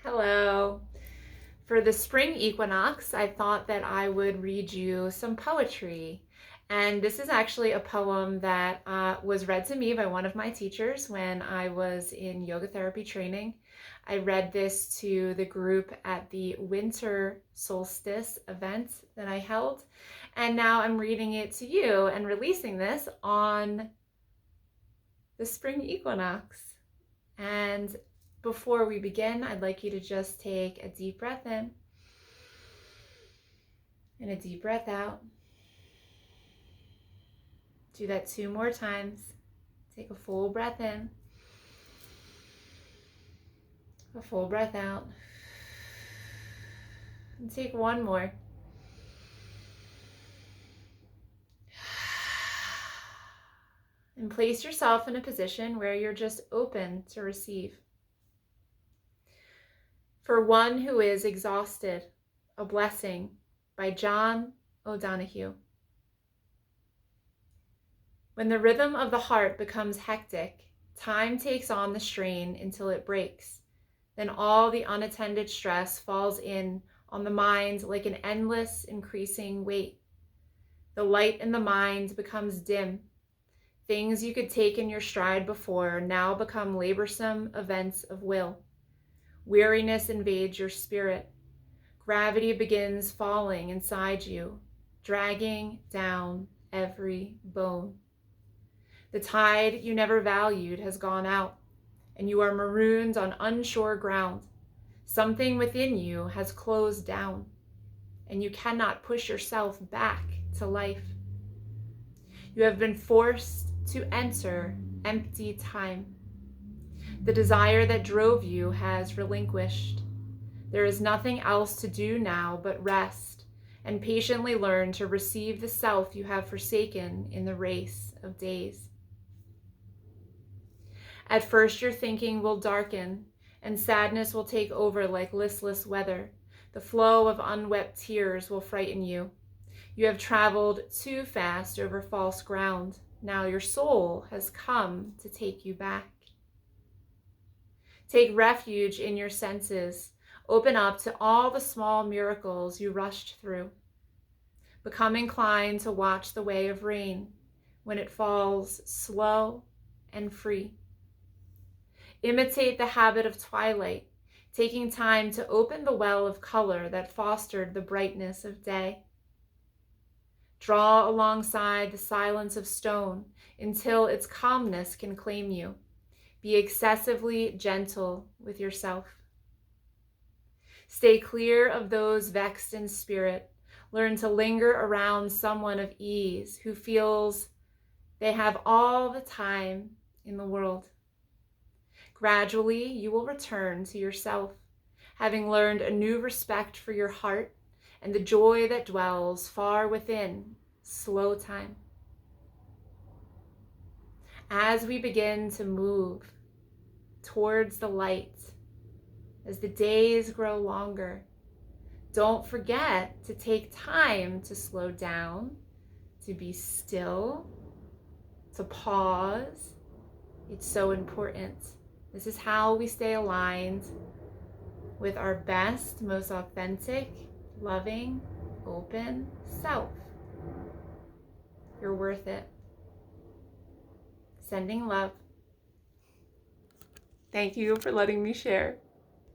Hello. For the spring equinox, I thought that I would read you some poetry. And this is actually a poem that was read to me by one of my teachers when I was in yoga therapy training. I read this to the group at the winter solstice event that I held. And now I'm reading it to you and releasing this on the spring equinox. And before we begin, I'd like you to just take a deep breath in and a deep breath out. Do that 2 more times. Take a full breath in, a full breath out, and take 1 more. And place yourself in a position where you're just open to receive. For One Who Is Exhausted, a Blessing by John O'Donohue. When the rhythm of the heart becomes hectic, time takes on the strain until it breaks. Then all the unattended stress falls in on the mind like an endless, increasing weight. The light in the mind becomes dim. Things you could take in your stride before now become laborsome events of will. Weariness invades your spirit. Gravity begins falling inside you, dragging down every bone. The tide you never valued has gone out, and you are marooned on unsure ground. Something within you has closed down, and you cannot push yourself back to life. You have been forced to enter empty time. The desire that drove you has relinquished. There is nothing else to do now but rest and patiently learn to receive the self you have forsaken in the race of days. At first, your thinking will darken, and sadness will take over like listless weather. The flow of unwept tears will frighten you. You have traveled too fast over false ground. Now your soul has come to take you back. Take refuge in your senses. Open up to all the small miracles you rushed through. Become inclined to watch the way of rain when it falls slow and free. Imitate the habit of twilight, taking time to open the well of color that fostered the brightness of day. Draw alongside the silence of stone until its calmness can claim you. Be excessively gentle with yourself. Stay clear of those vexed in spirit. Learn to linger around someone of ease who feels they have all the time in the world. Gradually, you will return to yourself, having learned a new respect for your heart and the joy that dwells far within slow time. As we begin to move towards the light, as the days grow longer, don't forget to take time to slow down, to be still, to pause. It's so important. This is how we stay aligned with our best, most authentic, loving, open self. You're worth it. Sending love. Thank you for letting me share.